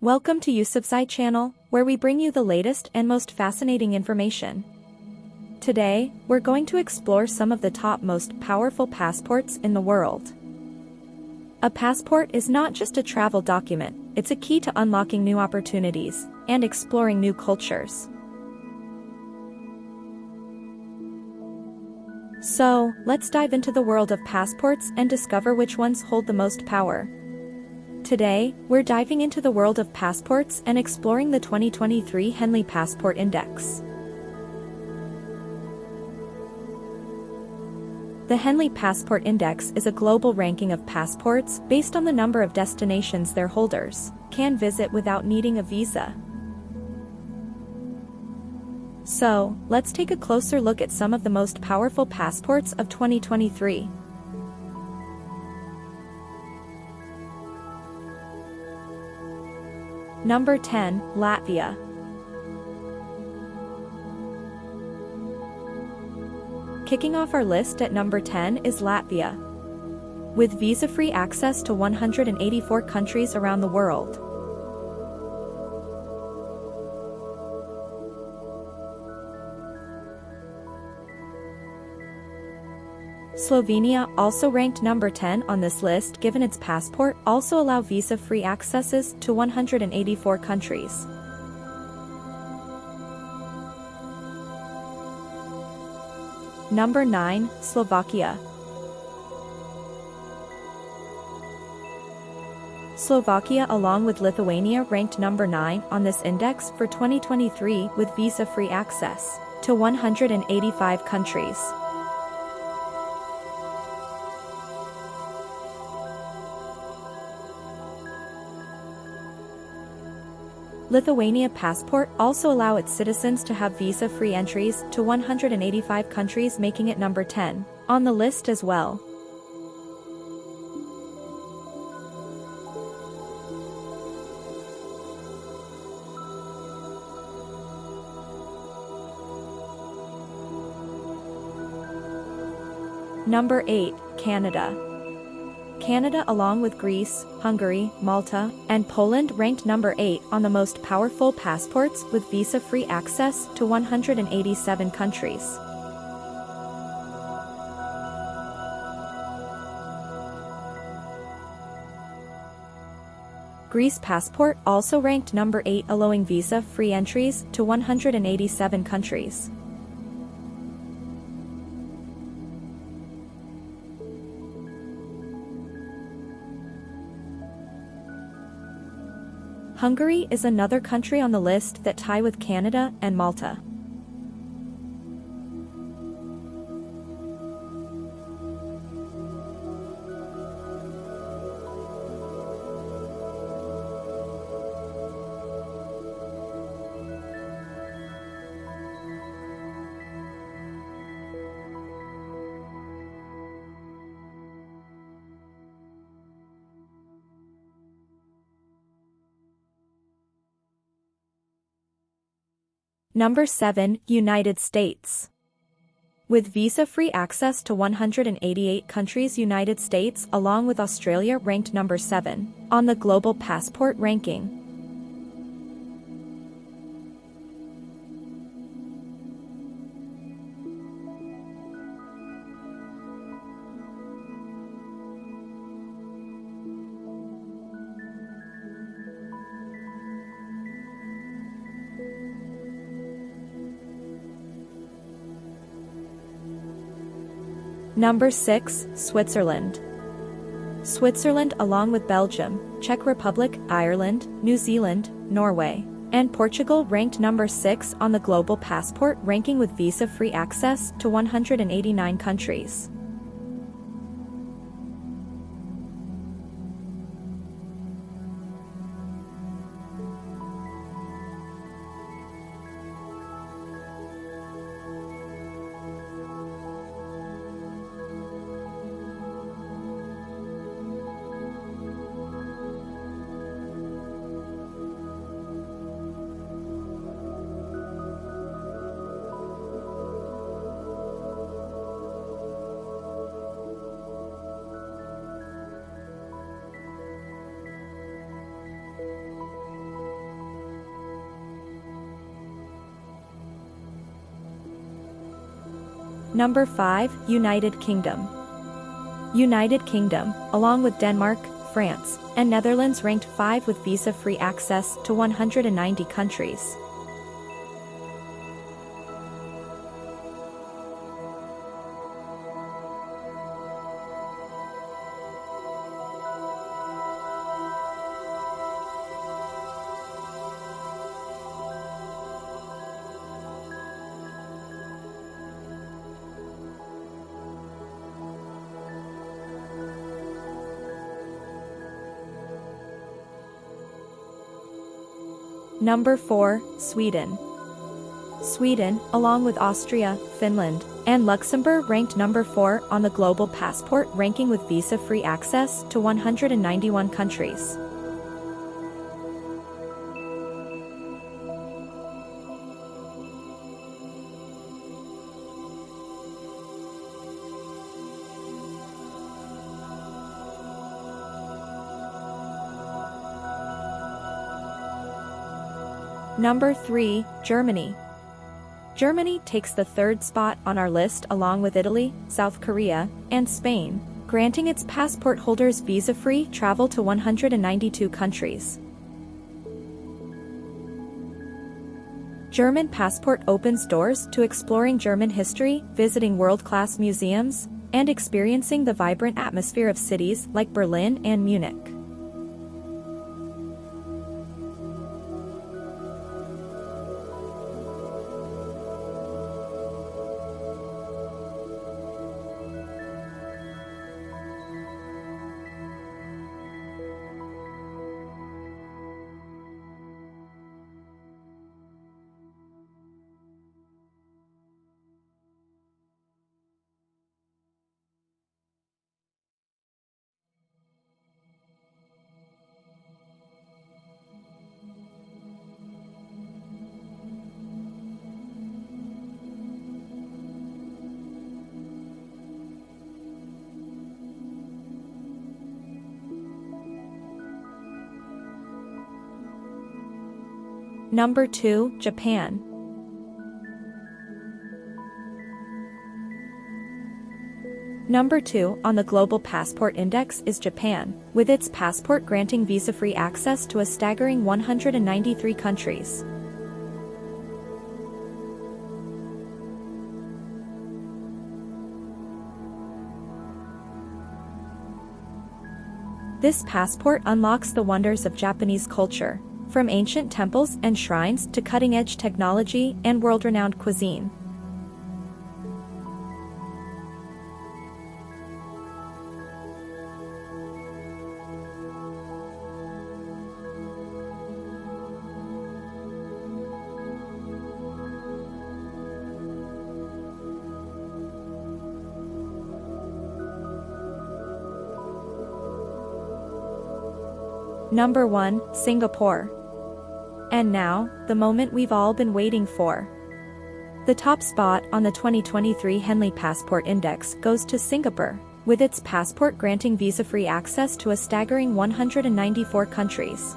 Welcome to Yusufzai channel, where we bring you the latest and most fascinating information. Today, we're going to explore some of the top most powerful passports in the world. A passport is not just a travel document, it's a key to unlocking new opportunities and exploring new cultures. So, let's dive into the world of passports and discover which ones hold the most power. Today, we're diving into the world of passports and exploring the 2023 Henley Passport Index. The Henley Passport Index is a global ranking of passports based on the number of destinations their holders can visit without needing a visa. So, let's take a closer look at some of the most powerful passports of 2023. Number 10, Latvia. Kicking off our list at number 10 is Latvia. With visa-free access to 184 countries around the world. Slovenia also ranked number 10 on this list given its passport also allow visa-free accesses to 184 countries. Number 9, Slovakia. Slovakia along with Lithuania ranked number 9 on this index for 2023 with visa-free access to 185 countries. Lithuania passport also allow its citizens to have visa-free entries to 185 countries, making it number 10 on the list as well. Number 8, Canada. Canada along with Greece, Hungary, Malta, and Poland ranked number 8 on the most powerful passports with visa-free access to 187 countries. Greece passport also ranked number 8 allowing visa-free entries to 187 countries. Hungary is another country on the list that tie with Canada and Malta. Number 7, United States. With visa-free access to 188 countries, United States along with Australia ranked number 7 on the global passport ranking. Number 6, Switzerland. Switzerland along with Belgium, Czech Republic, Ireland, New Zealand, Norway, and Portugal ranked number 6 on the global passport ranking with visa-free access to 189 countries. Number 5, United Kingdom. United Kingdom, along with Denmark, France, and Netherlands ranked 5 with visa-free access to 190 countries. Number 4, Sweden. Sweden, along with Austria, Finland, and Luxembourg ranked number 4 on the global passport ranking with visa-free access to 191 countries. Number 3, Germany. Germany takes the 3rd spot on our list along with Italy, South Korea, and Spain, granting its passport holders visa-free travel to 192 countries. German passport opens doors to exploring German history, visiting world-class museums, and experiencing the vibrant atmosphere of cities like Berlin and Munich. Number 2, Japan. Number 2 on the Global Passport Index is Japan, with its passport granting visa-free access to a staggering 193 countries. This passport unlocks the wonders of Japanese culture, from ancient temples and shrines to cutting-edge technology and world-renowned cuisine. Number 1, Singapore. And now, the moment we've all been waiting for. The top spot on the 2023 Henley Passport Index goes to Singapore, with its passport granting visa-free access to a staggering 194 countries.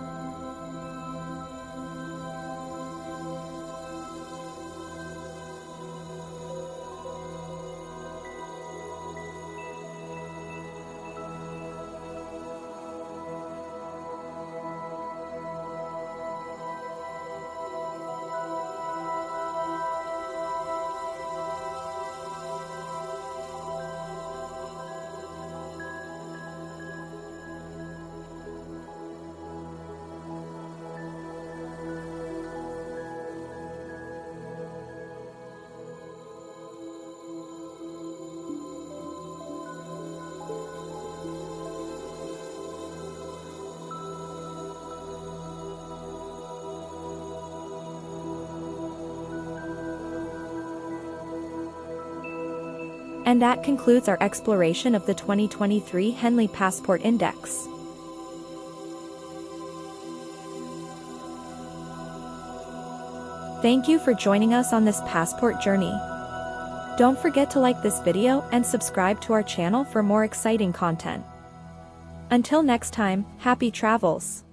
And that concludes our exploration of the 2023 Henley Passport Index. Thank you for joining us on this passport journey. Don't forget to like this video and subscribe to our channel for more exciting content. Until next time, happy travels!